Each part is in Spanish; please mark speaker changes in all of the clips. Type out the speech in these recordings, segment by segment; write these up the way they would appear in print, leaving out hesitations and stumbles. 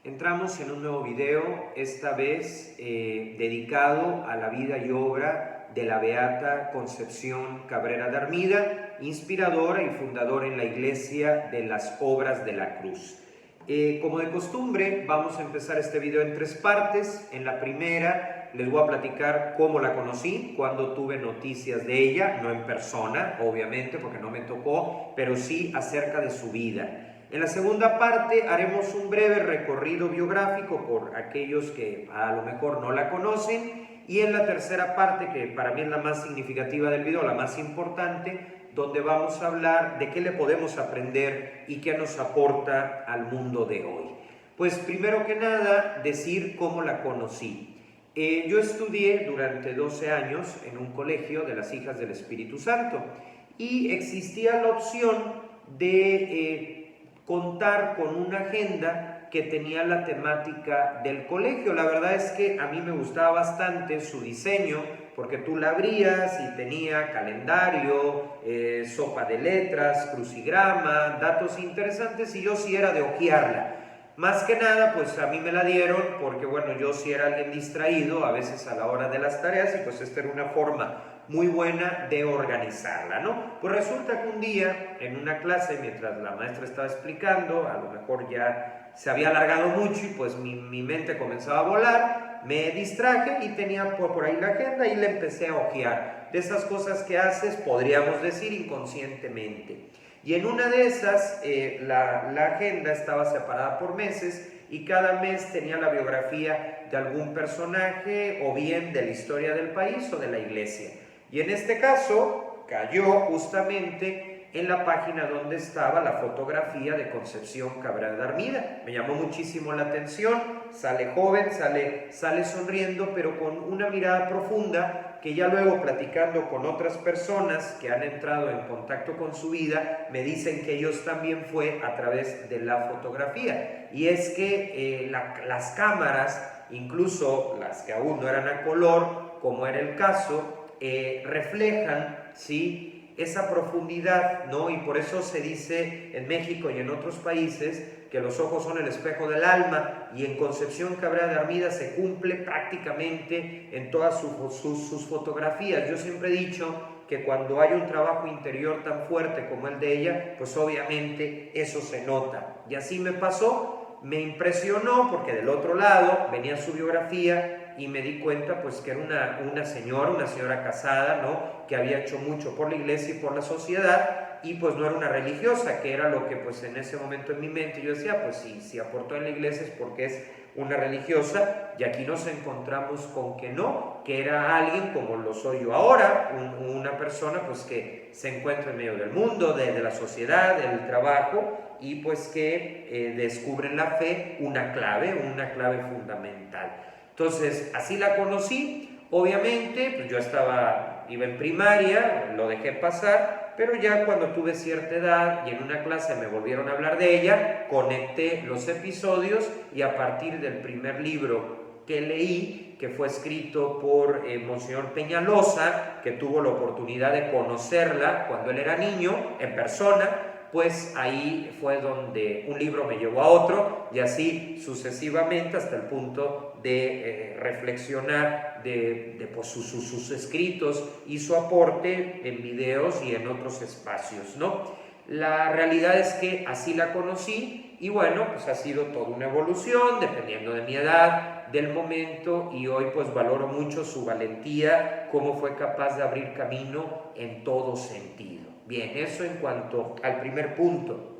Speaker 1: Entramos en un nuevo video, esta vez dedicado a la vida y obra de la beata Concepción Cabrera de Armida, inspiradora y fundadora en la Iglesia de las Obras de la Cruz. Como de costumbre, vamos a empezar este video en tres partes. En la primera les voy a platicar cómo la conocí, cuando tuve noticias de ella, no en persona, obviamente, porque no me tocó, pero sí acerca de su vida. En la segunda parte haremos un breve recorrido biográfico por aquellos que a lo mejor no la conocen, y en la tercera parte, que para mí es la más significativa del video, la más importante, donde vamos a hablar de qué le podemos aprender y qué nos aporta al mundo de hoy. Pues primero que nada, decir cómo la conocí. Yo estudié durante 12 años en un colegio de las Hijas del Espíritu Santo y existía la opción de contar con una agenda que tenía la temática del colegio. La verdad es que a mí me gustaba bastante su diseño, porque tú la abrías y tenía calendario, sopa de letras, crucigrama, datos interesantes, y yo sí era de hojearla. Más que nada, pues a mí me la dieron porque, bueno, yo sí era alguien distraído a veces a la hora de las tareas, y pues esta era una forma muy buena de organizarla, ¿no? Pues resulta que un día en una clase, mientras la maestra estaba explicando, a lo mejor ya se había alargado mucho y pues mi mente comenzaba a volar, me distraje y tenía por ahí la agenda y la empecé a hojear. De esas cosas que haces, podríamos decir, inconscientemente. Y en una de esas, la agenda estaba separada por meses y cada mes tenía la biografía de algún personaje o bien de la historia del país o de la iglesia. Y en este caso cayó justamente en la página donde estaba la fotografía de Concepción Cabrera de Armida. Me llamó muchísimo la atención, sale joven, sale sonriendo, pero con una mirada profunda que ya luego, platicando con otras personas que han entrado en contacto con su vida, me dicen que ellos también fue a través de la fotografía. Y es que las cámaras, incluso las que aún no eran a color, como era el caso, reflejan, ¿sí?, esa profundidad, ¿no? Y por eso se dice en México y en otros países que los ojos son el espejo del alma, y en Concepción Cabrera de Armida se cumple prácticamente en todas sus fotografías. Yo siempre he dicho que cuando hay un trabajo interior tan fuerte como el de ella, pues obviamente eso se nota. Y así me pasó, me impresionó porque del otro lado venía su biografía y me di cuenta pues que era una señora casada, ¿no?, que había hecho mucho por la iglesia y por la sociedad, y pues no era una religiosa, que era lo que pues en ese momento en mi mente yo decía, pues si aportó en la iglesia es porque es una religiosa, y aquí nos encontramos con que no, que era alguien como lo soy yo ahora, una persona pues que se encuentra en medio del mundo, de la sociedad, del trabajo, y pues que descubre en la fe una clave fundamental. Entonces, así la conocí. Obviamente, pues yo iba en primaria, lo dejé pasar, pero ya cuando tuve cierta edad y en una clase me volvieron a hablar de ella, conecté los episodios, y a partir del primer libro que leí, que fue escrito por Monseñor Peñalosa, que tuvo la oportunidad de conocerla cuando él era niño, en persona, pues ahí fue donde un libro me llevó a otro, y así sucesivamente hasta el punto de reflexionar de pues, sus escritos y su aporte en videos y en otros espacios, ¿no? La realidad es que así la conocí, y bueno, pues ha sido toda una evolución dependiendo de mi edad, del momento, y hoy pues valoro mucho su valentía, cómo fue capaz de abrir camino en todo sentido. Bien, eso en cuanto al primer punto.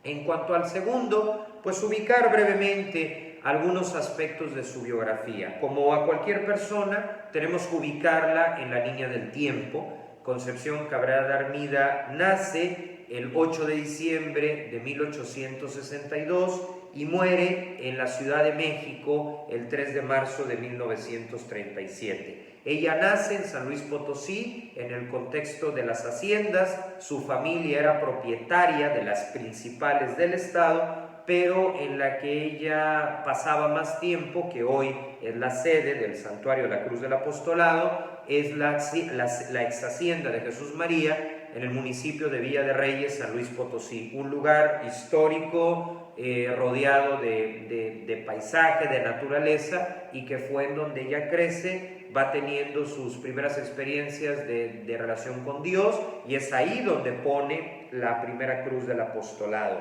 Speaker 1: En cuanto al segundo, pues ubicar brevemente algunos aspectos de su biografía. Como a cualquier persona, tenemos que ubicarla en la línea del tiempo. Concepción Cabrera de Armida nace el 8 de diciembre de 1862 y muere en la Ciudad de México el 3 de marzo de 1937. Ella nace en San Luis Potosí, en el contexto de las haciendas. Su familia era propietaria de las principales del estado, pero en la que ella pasaba más tiempo, que hoy es la sede del Santuario de la Cruz del Apostolado, es la ex hacienda de Jesús María, en el municipio de Villa de Reyes, San Luis Potosí, un lugar histórico rodeado de paisaje, de naturaleza, y que fue en donde ella crece, va teniendo sus primeras experiencias de relación con Dios, y es ahí donde pone la primera cruz del apostolado.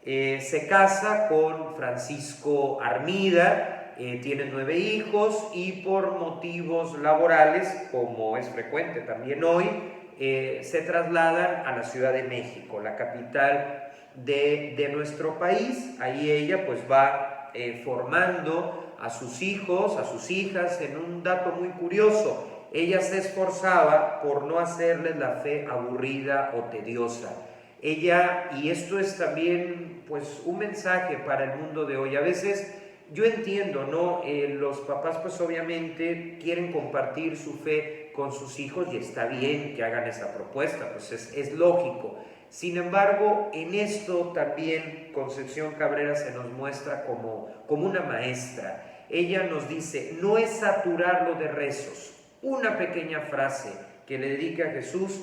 Speaker 1: Se casa con Francisco Armida, tiene 9 hijos, y por motivos laborales, como es frecuente también hoy, se trasladan a la Ciudad de México, la capital de nuestro país. Ahí ella pues va formando a sus hijos, a sus hijas, en un dato muy curioso. Ella se esforzaba por no hacerles la fe aburrida o tediosa. Ella, y esto es también pues un mensaje para el mundo de hoy, a veces yo entiendo, ¿no? Los papás pues obviamente quieren compartir su fe con sus hijos, y está bien que hagan esa propuesta, pues es lógico. Sin embargo, en esto también Concepción Cabrera se nos muestra como una maestra. Ella nos dice, no es saturarlo de rezos, una pequeña frase que le dedica a Jesús,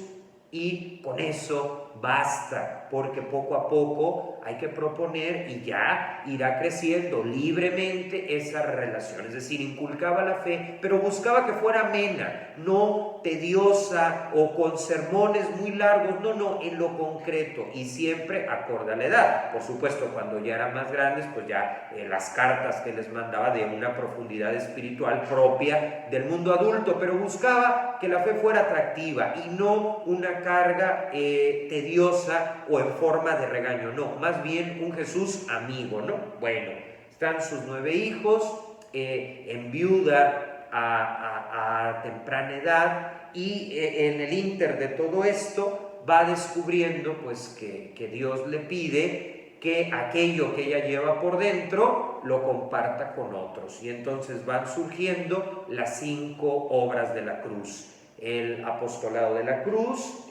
Speaker 1: y con eso basta, porque poco a poco hay que proponer, y ya irá creciendo libremente esa relación. Es decir, inculcaba la fe, pero buscaba que fuera amena, no tediosa o con sermones muy largos, no, en lo concreto, y siempre acorde a la edad. Por supuesto, cuando ya eran más grandes, pues ya las cartas que les mandaba de una profundidad espiritual propia del mundo adulto, pero buscaba que la fe fuera atractiva y no una carga tediosa o en forma de regaño, no, más bien un Jesús amigo, ¿no? Bueno, están sus 9 hijos, enviuda a temprana edad, y en el ínter de todo esto va descubriendo pues que Dios le pide que aquello que ella lleva por dentro lo comparta con otros, y entonces van surgiendo las 5 obras de la cruz. El apostolado de la cruz,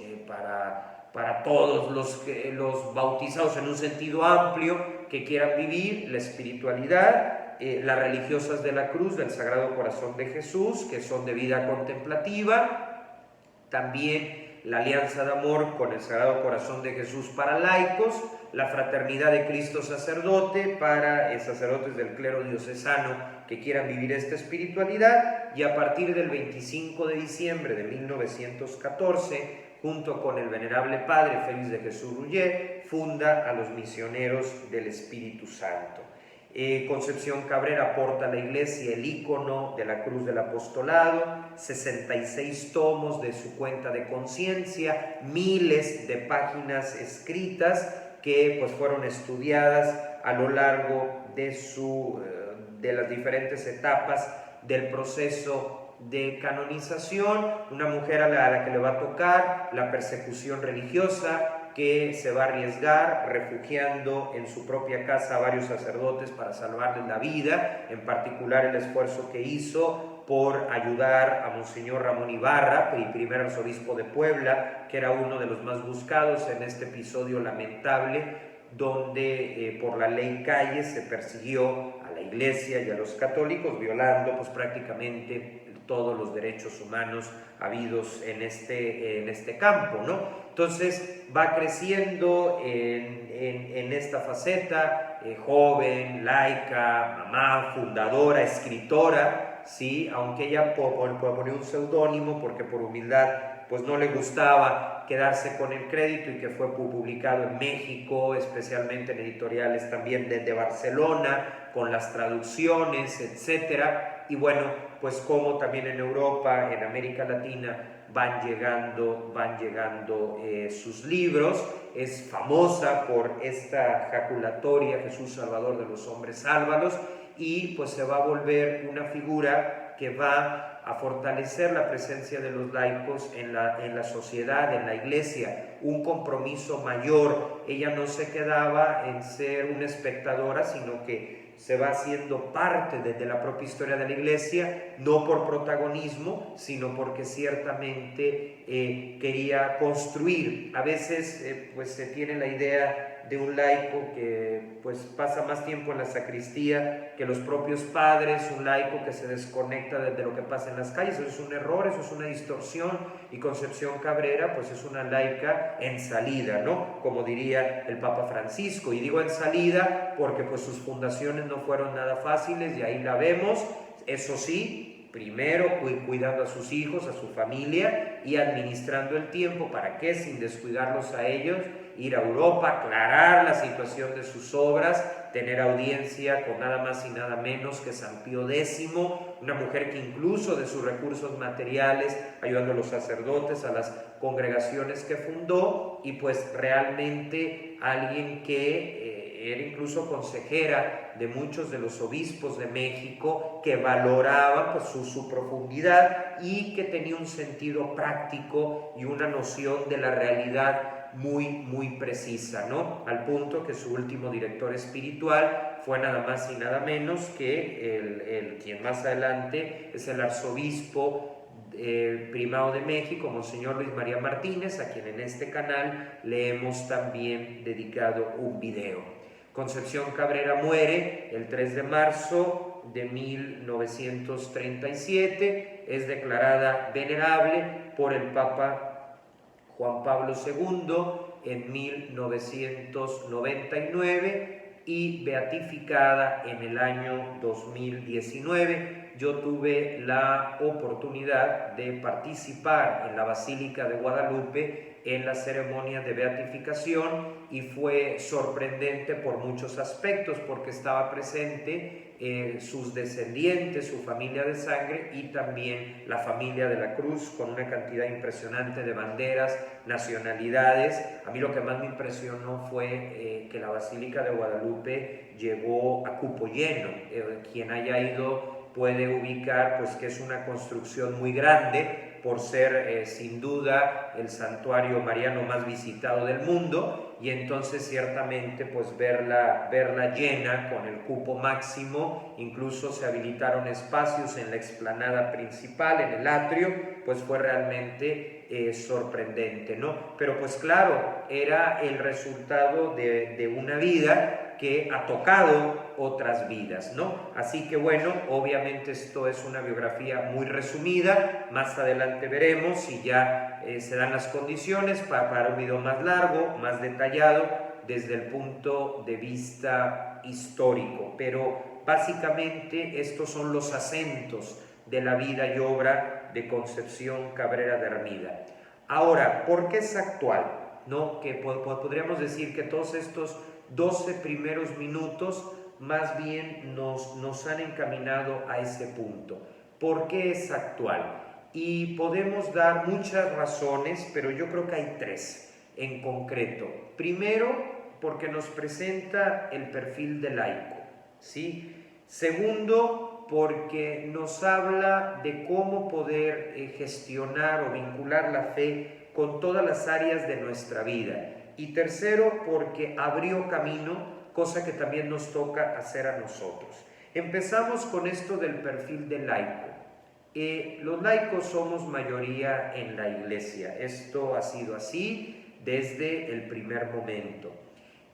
Speaker 1: para todos los bautizados en un sentido amplio que quieran vivir la espiritualidad, las religiosas de la cruz del Sagrado Corazón de Jesús, que son de vida contemplativa, también la alianza de amor con el Sagrado Corazón de Jesús para laicos, la fraternidad de Cristo sacerdote para sacerdotes del clero diocesano que quieran vivir esta espiritualidad, y a partir del 25 de diciembre de 1914, junto con el venerable padre Félix de Jesús Rullet, funda a los misioneros del Espíritu Santo. Concepción Cabrera aporta a la Iglesia el ícono de la cruz del apostolado, 66 tomos de su cuenta de conciencia, miles de páginas escritas que pues fueron estudiadas a lo largo de las diferentes etapas del proceso de canonización. Una mujer a la que le va a tocar la persecución religiosa, que se va a arriesgar refugiando en su propia casa a varios sacerdotes para salvarles la vida, en particular el esfuerzo que hizo por ayudar a Monseñor Ramón Ibarra, primer arzobispo de Puebla, que era uno de los más buscados en este episodio lamentable, donde por la ley Calles se persiguió a la Iglesia y a los católicos, violando pues prácticamente todos los derechos humanos habidos en este campo, ¿no? Entonces va creciendo en esta faceta, joven, laica, mamá, fundadora, escritora, ¿sí? Aunque ella pone un seudónimo porque por humildad pues no le gustaba quedarse con el crédito, y que fue publicado en México, especialmente en editoriales también de Barcelona, con las traducciones, etcétera. Y bueno, pues como también en Europa, en América Latina, van llegando sus libros. Es famosa por esta jaculatoria, Jesús Salvador de los hombres, sálvalos, y pues se va a volver una figura que va a fortalecer la presencia de los laicos en la sociedad, en la Iglesia, un compromiso mayor. Ella no se quedaba en ser una espectadora, sino que se va haciendo parte de la propia historia de la Iglesia, no por protagonismo, sino porque ciertamente quería construir. A veces pues se tiene la idea de un laico que pues pasa más tiempo en la sacristía que los propios padres, un laico que se desconecta de lo que pasa en las calles. Eso es un error, eso es una distorsión, y Concepción Cabrera pues es una laica en salida, ¿no? Como diría el Papa Francisco, y digo en salida porque pues sus fundaciones no fueron nada fáciles, y ahí la vemos, eso sí, primero cuidando a sus hijos, a su familia, y administrando el tiempo para que, sin descuidarlos a ellos, ir a Europa, aclarar la situación de sus obras, tener audiencia con nada más y nada menos que San Pío X, una mujer que incluso de sus recursos materiales, ayudando a los sacerdotes, a las congregaciones que fundó, y pues realmente alguien que era incluso consejera de muchos de los obispos de México, que valoraban pues su profundidad, y que tenía un sentido práctico y una noción de la realidad muy precisa, ¿no? Al punto que su último director espiritual fue nada más y nada menos que quien más adelante es el arzobispo primado de México, Monseñor Luis María Martínez, a quien en este canal le hemos también dedicado un video. Concepción Cabrera muere el 3 de marzo de 1937, es declarada venerable por el Papa Juan Pablo II en 1999 y beatificada en el año 2019. Yo tuve la oportunidad de participar en la Basílica de Guadalupe en la ceremonia de beatificación, y fue sorprendente por muchos aspectos, porque estaba presente sus descendientes, su familia de sangre, y también la familia de la Cruz, con una cantidad impresionante de banderas, nacionalidades. A mí lo que más me impresionó fue que la Basílica de Guadalupe llegó a cupo lleno. Quien haya ido puede ubicar pues que es una construcción muy grande, por ser sin duda el santuario mariano más visitado del mundo, y entonces ciertamente pues verla llena con el cupo máximo. Incluso se habilitaron espacios en la explanada principal, en el atrio, pues fue realmente sorprendente, ¿no? Pero pues claro, era el resultado de una vida que ha tocado otras vidas, ¿no? Así que bueno, obviamente esto es una biografía muy resumida. Más adelante veremos si ya se dan las condiciones para un video más largo, más detallado, desde el punto de vista histórico. Pero básicamente estos son los acentos de la vida y obra de Concepción Cabrera de Hermida. Ahora, ¿por qué es actual? ¿No? Que podríamos decir que todos estos 12 primeros minutos más bien nos han encaminado a ese punto. ¿Por qué es actual? Y podemos dar muchas razones, pero yo creo que hay tres en concreto. Primero, porque nos presenta el perfil de laico, ¿sí? Segundo, porque nos habla de cómo poder gestionar o vincular la fe con todas las áreas de nuestra vida. Y tercero, porque abrió camino, cosa que también nos toca hacer a nosotros. Empezamos con esto del perfil del laico. Los laicos somos mayoría en la iglesia. Esto ha sido así desde el primer momento.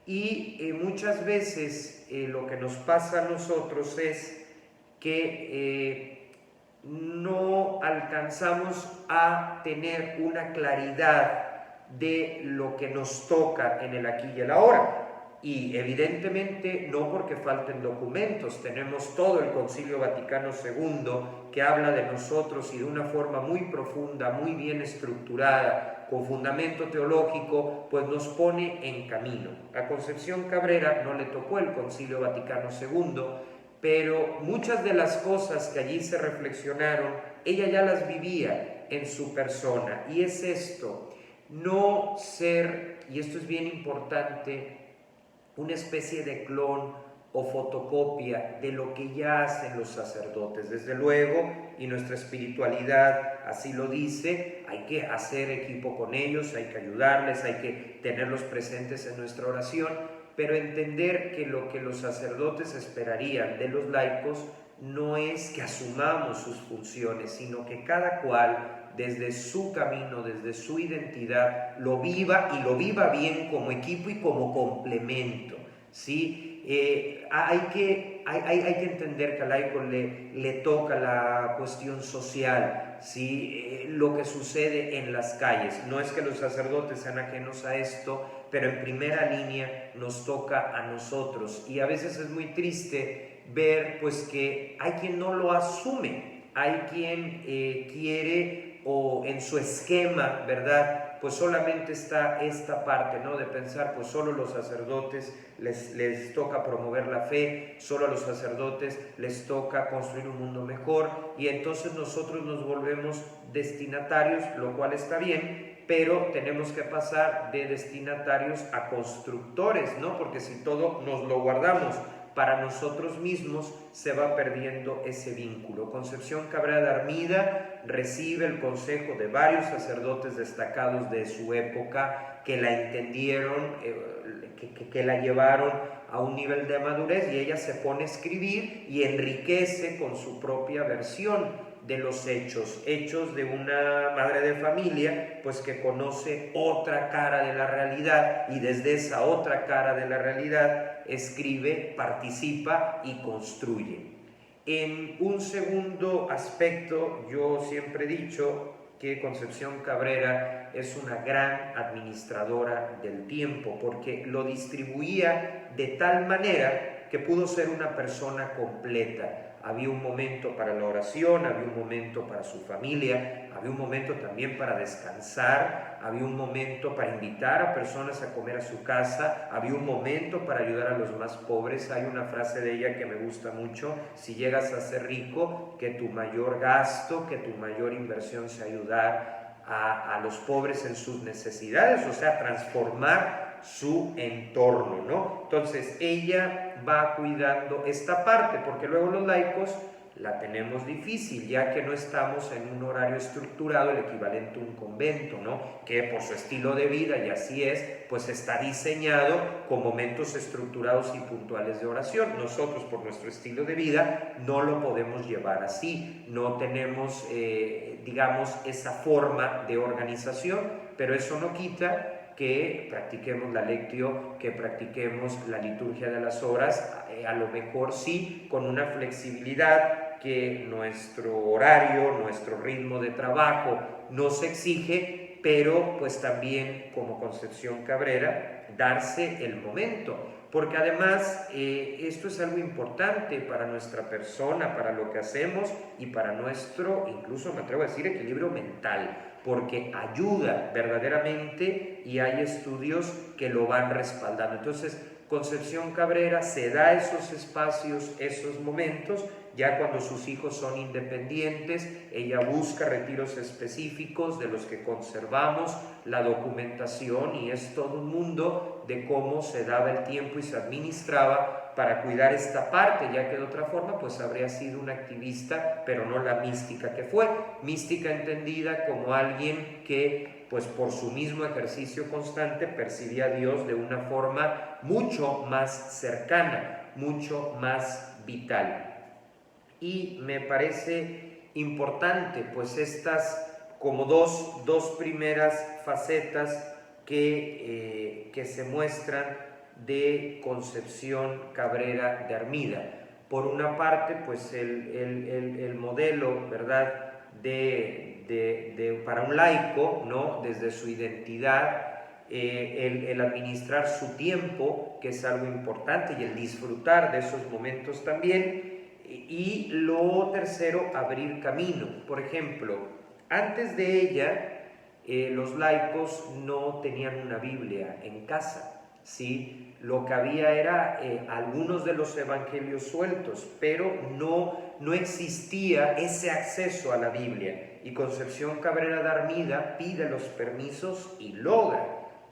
Speaker 1: Y muchas veces lo que nos pasa a nosotros es que no alcanzamos a tener una claridad de lo que nos toca en el aquí y el ahora. Y evidentemente no porque falten documentos. Tenemos todo el Concilio Vaticano II que habla de nosotros, y de una forma muy profunda, muy bien estructurada, con fundamento teológico, pues nos pone en camino. A Concepción Cabrera no le tocó el Concilio Vaticano II, pero muchas de las cosas que allí se reflexionaron, ella ya las vivía en su persona. Y es esto, no ser, y esto es bien importante, una especie de clon o fotocopia de lo que ya hacen los sacerdotes. Desde luego, y nuestra espiritualidad así lo dice, hay que hacer equipo con ellos, hay que ayudarles, hay que tenerlos presentes en nuestra oración, pero entender que lo que los sacerdotes esperarían de los laicos no es que asumamos sus funciones, sino que cada cual desde su camino, desde su identidad, lo viva y lo viva bien como equipo y como complemento, ¿sí? Hay que entender que al laico le toca la cuestión social, ¿sí? Lo que sucede en las calles. No es que los sacerdotes sean ajenos a esto, pero en primera línea nos toca a nosotros. Y a veces es muy triste ver pues que hay quien no lo asume, hay quien quiere o en su esquema, ¿verdad? Pues solamente está esta parte, ¿no? De pensar, pues solo los sacerdotes les toca promover la fe, solo a los sacerdotes les toca construir un mundo mejor, y entonces nosotros nos volvemos destinatarios, lo cual está bien, pero tenemos que pasar de destinatarios a constructores, ¿no? Porque si todo nos lo guardamos para nosotros mismos, se va perdiendo ese vínculo. Concepción Cabrera de Armida recibe el consejo de varios sacerdotes destacados de su época que la entendieron, que la llevaron a un nivel de madurez, y ella se pone a escribir y enriquece con su propia versión de los hechos de una madre de familia, pues que conoce otra cara de la realidad, y desde esa otra cara de la realidad escribe, participa y construye. En un segundo aspecto, yo siempre he dicho que Concepción Cabrera es una gran administradora del tiempo, porque lo distribuía de tal manera que pudo ser una persona completa. Había un momento para la oración, había un momento para su familia, había un momento también para descansar, había un momento para invitar a personas a comer a su casa, había un momento para ayudar a los más pobres. Hay una frase de ella que me gusta mucho: si llegas a ser rico, que tu mayor gasto, que tu mayor inversión sea ayudar a los pobres en sus necesidades, o sea, transformar su entorno, ¿no? Entonces ella va cuidando esta parte, porque luego los laicos la tenemos difícil, ya que no estamos en un horario estructurado, el equivalente a un convento, ¿no? Que por su estilo de vida, y así es, pues está diseñado con momentos estructurados y puntuales de oración. Nosotros, por nuestro estilo de vida, no lo podemos llevar así, no tenemos, digamos, esa forma de organización, pero eso no quita que practiquemos la lectio, que practiquemos la liturgia de las horas, a lo mejor sí, con una flexibilidad que nuestro horario, nuestro ritmo de trabajo nos exige, pero pues también, como Concepción Cabrera, darse el momento, porque además esto es algo importante para nuestra persona, para lo que hacemos y para nuestro, incluso me atrevo a decir, equilibrio mental, porque ayuda verdaderamente, y hay estudios que lo van respaldando. Entonces, Concepción Cabrera se da esos espacios, esos momentos, ya cuando sus hijos son independientes. Ella busca retiros específicos de los que conservamos la documentación, y es todo un mundo de cómo se daba el tiempo y se administraba para cuidar esta parte, ya que de otra forma pues habría sido una activista, pero no la mística que fue. Mística entendida como alguien que pues por su mismo ejercicio constante percibía a Dios de una forma mucho más cercana, mucho más vital. Y me parece importante pues estas como dos primeras facetas que se muestran de Concepción Cabrera de Armida. Por una parte, pues el modelo, ¿verdad?, para un laico, ¿no?, desde su identidad, el administrar su tiempo, que es algo importante, y el disfrutar de esos momentos también. Y lo tercero, abrir camino. Por ejemplo, antes de ella, los laicos no tenían una Biblia en casa, ¿sí? Lo que había era algunos de los evangelios sueltos, pero no existía ese acceso a la Biblia. Y Concepción Cabrera de Armida pide los permisos y logra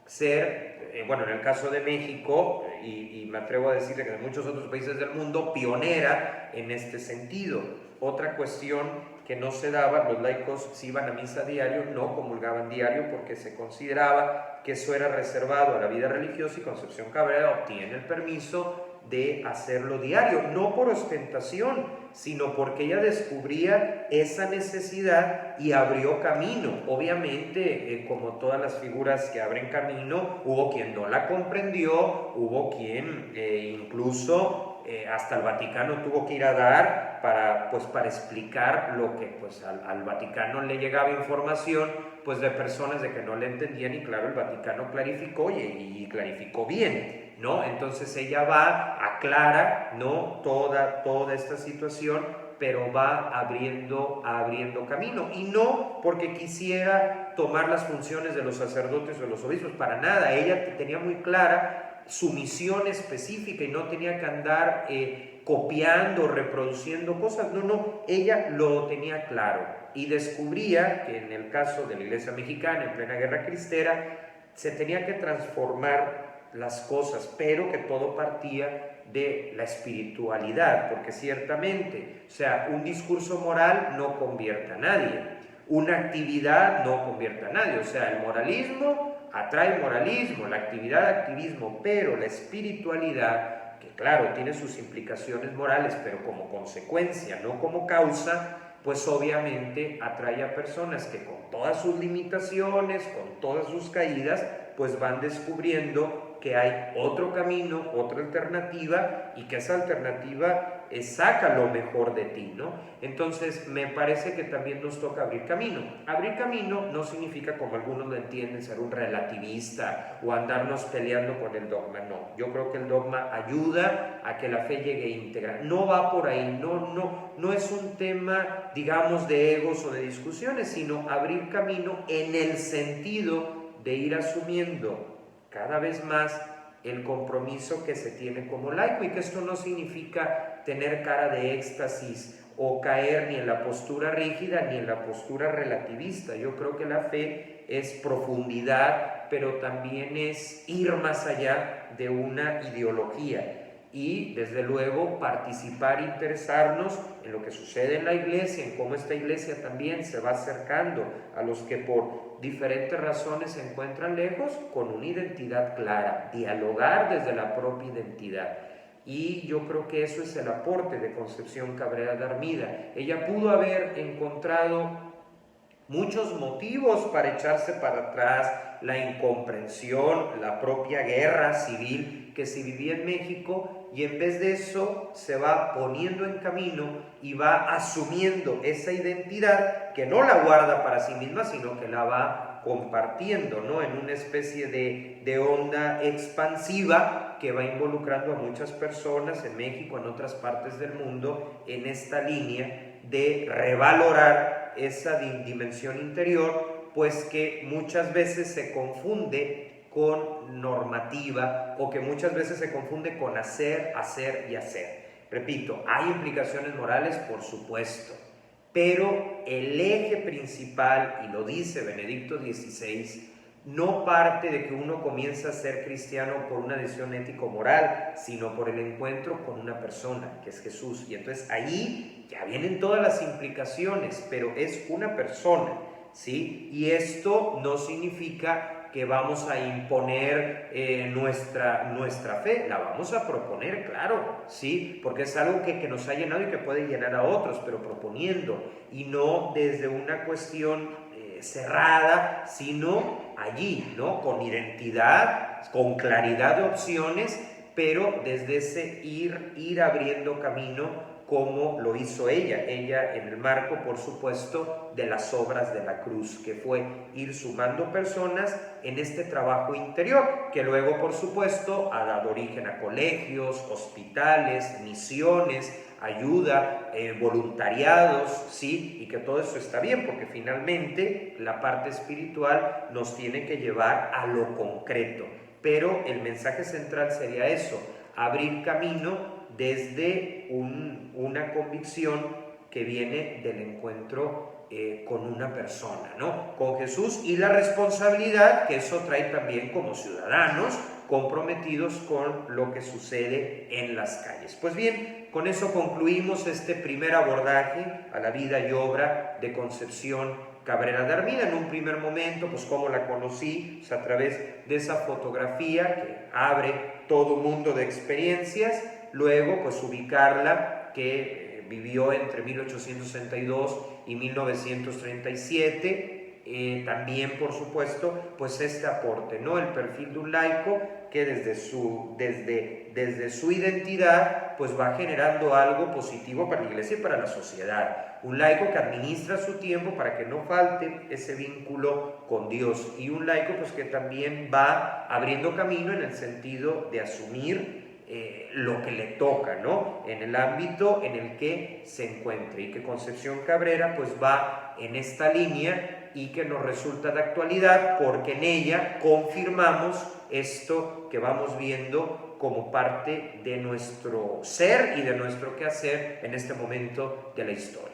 Speaker 1: ser, bueno, en el caso de México, y me atrevo a decir que en muchos otros países del mundo, pionera en este sentido. Otra cuestión que no se daba: los laicos si iban a misa diario, no comulgaban diario, porque se consideraba que eso era reservado a la vida religiosa, y Concepción Cabrera obtiene el permiso de hacerlo diario, no por ostentación, sino porque ella descubría esa necesidad y abrió camino. Obviamente, como todas las figuras que abren camino, hubo quien no la comprendió, hubo quien incluso hasta el Vaticano tuvo que ir a dar para explicar lo que pues al Vaticano le llegaba información pues de personas de que no le entendían, y claro, el Vaticano clarificó y clarificó bien, ¿no? Entonces ella va, aclara, ¿no?, toda esta situación, pero va abriendo camino, y no porque quisiera tomar las funciones de los sacerdotes o de los obispos, para nada. Ella tenía muy clara su misión específica y no tenía que andar copiando, reproduciendo cosas, no, ella lo tenía claro, y descubría que en el caso de la Iglesia mexicana en plena guerra cristera se tenía que transformar las cosas, pero que todo partía de la espiritualidad, porque ciertamente, o sea, un discurso moral no convierte a nadie, una actividad no convierte a nadie, o sea, el moralismo atrae moralismo, la actividad activismo, pero la espiritualidad, que claro, tiene sus implicaciones morales, pero como consecuencia, no como causa, pues obviamente atrae a personas que con todas sus limitaciones, con todas sus caídas, pues van descubriendo que hay otro camino, otra alternativa, y que esa alternativa saca lo mejor de ti, ¿no? Entonces me parece que también nos toca abrir camino. Abrir camino no significa, como algunos lo entienden, ser un relativista o andarnos peleando con el dogma, no. Yo creo que el dogma ayuda a que la fe llegue íntegra, no va por ahí, no es un tema, digamos, de egos o de discusiones, sino abrir camino en el sentido de ir asumiendo cada vez más el compromiso que se tiene como laico, y que esto no significa tener cara de éxtasis o caer ni en la postura rígida ni en la postura relativista. Yo creo que la fe es profundidad, pero también es ir más allá de una ideología, y desde luego participar, interesarnos en lo que sucede en la iglesia, en cómo esta iglesia también se va acercando a los que por diferentes razones se encuentran lejos, con una identidad clara, dialogar desde la propia identidad. Y yo creo que eso es el aporte de Concepción Cabrera de Armida. Ella pudo haber encontrado muchos motivos para echarse para atrás, la incomprensión, la propia guerra civil que se vivía en México, y en vez de eso se va poniendo en camino y va asumiendo esa identidad, que no la guarda para sí misma, sino que la va compartiendo, ¿no?, en una especie de onda expansiva que va involucrando a muchas personas en México, en otras partes del mundo, en esta línea de revalorar esa dimensión interior, pues que muchas veces se confunde con normativa, o que muchas veces se confunde con hacer y hacer. Repito, hay implicaciones morales, por supuesto, pero el eje principal, y lo dice Benedicto XVI, no parte de que uno comienza a ser cristiano por una decisión ético-moral, sino por el encuentro con una persona, que es Jesús. Y entonces ahí ya vienen todas las implicaciones, pero es una persona, ¿sí? Y esto no significa que vamos a imponer nuestra fe, la vamos a proponer, claro, ¿sí? Porque es algo que nos ha llenado y que puede llenar a otros, pero proponiendo, y no desde una cuestión cerrada, sino allí, ¿no?, con identidad, con claridad de opciones, pero desde ese ir abriendo camino, como lo hizo ella en el marco, por supuesto, de las obras de la cruz, que fue ir sumando personas en este trabajo interior, que luego, por supuesto, ha dado origen a colegios, hospitales, misiones, ayuda, voluntariados, ¿sí? Y que todo eso está bien, porque finalmente la parte espiritual nos tiene que llevar a lo concreto. Pero el mensaje central sería eso: abrir camino desde una convicción que viene del encuentro con una persona, ¿no?, con Jesús, y la responsabilidad que eso trae también como ciudadanos comprometidos con lo que sucede en las calles. Pues bien, con eso concluimos este primer abordaje a la vida y obra de Concepción Cabrera de Armida. En un primer momento, pues cómo la conocí, pues a través de esa fotografía que abre todo mundo de experiencias, luego pues ubicarla que vivió entre 1862 y 1937, también por supuesto pues este aporte, ¿no? El perfil de un laico que desde su identidad pues va generando algo positivo para la iglesia y para la sociedad. Un laico que administra su tiempo para que no falte ese vínculo con Dios, y un laico pues que también va abriendo camino en el sentido de asumir lo que le toca, ¿no? En el ámbito en el que se encuentre, y que Concepción Cabrera pues va en esta línea y que nos resulta de actualidad porque en ella confirmamos esto que vamos viendo como parte de nuestro ser y de nuestro quehacer en este momento de la historia.